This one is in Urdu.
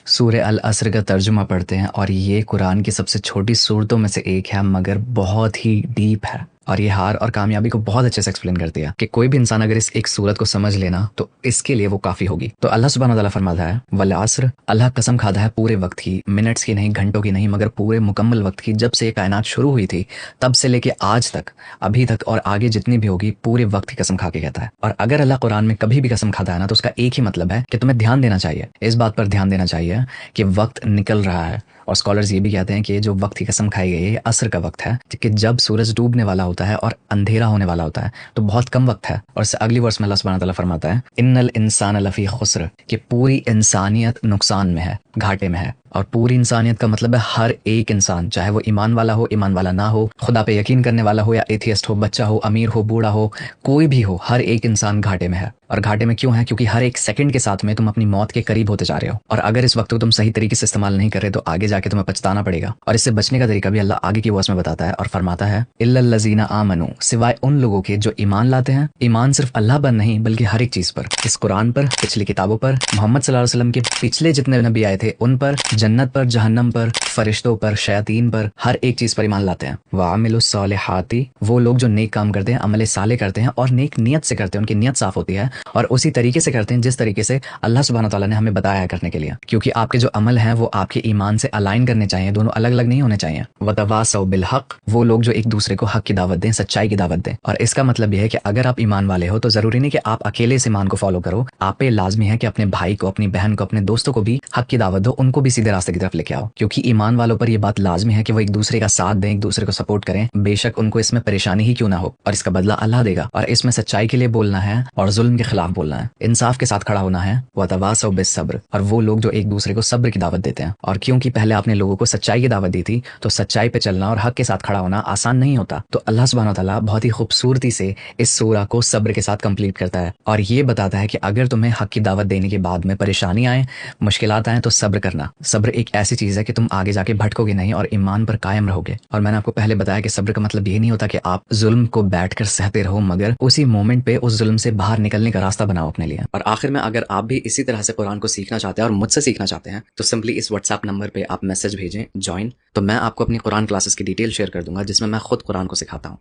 سورہ العصر کا ترجمہ پڑھتے ہیں اور یہ قرآن کی سب سے چھوٹی صورتوں میں سے ایک ہے مگر بہت ہی ڈیپ ہے، اور یہ ہار اور کامیابی کو بہت اچھے سے ایکسپلین کر دیا کہ کوئی بھی انسان اگر اس ایک صورت کو سمجھ لینا تو اس کے لیے وہ کافی ہوگی۔ تو اللہ سبحانہ وتعالیٰ فرماتا ہے والعصر، اللہ قسم کھاتا ہے پورے وقت کی، منٹس کی نہیں، گھنٹوں کی نہیں، مگر پورے مکمل وقت کی، جب سے یہ کائنات شروع ہوئی تھی تب سے لے کے آج تک، ابھی تک اور آگے جتنی بھی ہوگی، پورے وقت کی قسم کھا کے کہتا ہے۔ اور اگر اللہ قرآن میں کبھی بھی قسم کھاتا ہے نا تو اس کا ایک ہی مطلب ہے کہ تمہیں دھیان دینا چاہیے، اس بات پر دھیان دینا چاہیے کہ وقت نکل رہا ہے۔ اور اسکالرز یہ بھی کہتے ہیں کہ جو وقت کی قسم کھائی گئی ہے یہ عصر کا وقت ہے، کہ جب سورج ڈوبنے والا ہوتا ہے اور اندھیرا ہونے والا ہوتا ہے تو بہت کم وقت ہے۔ اور اس سے اگلی ورس میں اللہ سبحانہ تعالیٰ فرماتا ہے ان الانسان لفی خسر، کہ پوری انسانیت نقصان میں ہے، گھاٹے میں ہے۔ اور پوری انسانیت کا مطلب ہے ہر ایک انسان، چاہے وہ ایمان والا ہو، ایمان والا نہ ہو، خدا پہ یقین کرنے والا ہو یا ایتھیسٹ ہو، بچہ ہو، امیر ہو، بوڑھا ہو، کوئی بھی ہو، ہر ایک انسان گھاٹے میں ہے۔ اور گھاٹے میں کیوں ہے؟ کیونکہ ہر ایک سیکنڈ کے ساتھ میں تم اپنی موت کے قریب ہوتے جا رہے ہو، اور اگر اس وقت کو تم صحیح طریقے سے استعمال نہیں کر رہے تو آگے جا کے تمہیں پچھتانا پڑے گا۔ اور اس سے بچنے کا طریقہ بھی اللہ آگے کی ورس میں بتاتا ہے اور فرماتا ہے الا الذین آمنوا، سوائے ان لوگوں کے جو ایمان لاتے ہیں۔ ایمان صرف اللہ پر نہیں بلکہ ہر ایک چیز پر، اس قرآن پر، پچھلی کتابوں پر، محمد صلی اللہ علیہ وسلم کے پچھلے جتنے نبی آئے تھے ان پر، جنت پر، جہنم پر، فرشتوں پر، شیاطین پر، ہر ایک چیز پر ایمان لاتے ہیں۔ وعملوا الصالحات، وہ لوگ جو نیک کام کرتے ہیں، عمل صالح کرتے ہیں اور نیک نیت سے کرتے ہیں، ان کی نیت صاف ہوتی ہے اور اسی طریقے سے کرتے ہیں جس طریقے سے اللہ سبحانہ تعالیٰ نے ہمیں بتایا ہے کرنے کے لیے، کیونکہ آپ کے جو عمل ہیں وہ آپ کے ایمان سے الائن کرنے چاہیے، دونوں الگ الگ نہیں ہونے چاہیے۔ وتواصوا بالحق، وہ لوگ جو ایک دوسرے کو حق کی دعوت دیں، سچائی کی دعوت دیں۔ اور اس کا مطلب یہ ہے کہ اگر آپ ایمان والے ہو تو ضروری نہیں کہ آپ اکیلے اس ایمان کو فالو کرو، آپ پہ لازمی ہے کہ اپنے بھائی کو، اپنی بہن کو، اپنے دوستوں کو بھی حق کی دعوت دو، ان کو بھی سیدھے راستے کی طرف لے کے آؤ، کیونکہ ایمان والوں پر یہ بات لازمی ہے کہ وہ ایک دوسرے کا ساتھ دیں، ایک دوسرے کو سپورٹ کریں، بے شک ان کو اس میں پریشانی ہی کیوں نہ ہو، اور اس کا بدلہ اللہ دے گا۔ اور اس میں سچائی کے لیے بولنا ہے اور ظلم کے خلاف بولنا ہے، انصاف کے ساتھ کھڑا ہونا ہے۔ وتواصوا بالصبر، اور وہ لوگ جو ایک دوسرے کو صبر کی دعوت دیتے ہیں۔ اور کیونکہ پہلے آپ نے لوگوں کو سچائی کی دعوت دی تھی تو سچائی پہ چلنا اور حق کے ساتھ کھڑا ہونا آسان نہیں ہوتا، تو اللہ سبحانہ تعالیٰ بہت ہی خوبصورتی سے اس سورہ کو صبر کے ساتھ کمپلیٹ کرتا ہے اور یہ بتاتا ہے کہ اگر تمہیں حق کی دعوت دینے کے بعد میں پریشانی آئے، مشکلات آئیں تو صبر کرنا۔ صبر ایک ایسی چیز ہے کہ تم آگے جا کے بھٹکو گے نہیں اور ایمان پر قائم رہو گے۔ اور میں نے آپ کو پہلے بتایا کہ صبر کا مطلب یہ نہیں ہوتا کہ آپ ظلم کو بیٹھ کر سہتے رہو، مگر اسی مومنٹ پہ اس ظلم سے باہر نکلنے کا راستہ بناؤ اپنے لیے۔ اور آخر میں اگر آپ بھی اسی طرح سے قرآن کو سیکھنا چاہتے ہیں اور مجھ سے سیکھنا چاہتے ہیں تو سمپلی اس واٹس ایپ نمبر پہ آپ میسج بھیجیں جوائن، تو میں آپ کو اپنی قرآن کلاسز کی ڈیٹیل شیئر کر دوں گا جس میں خود قرآن کو سکھاتا ہوں۔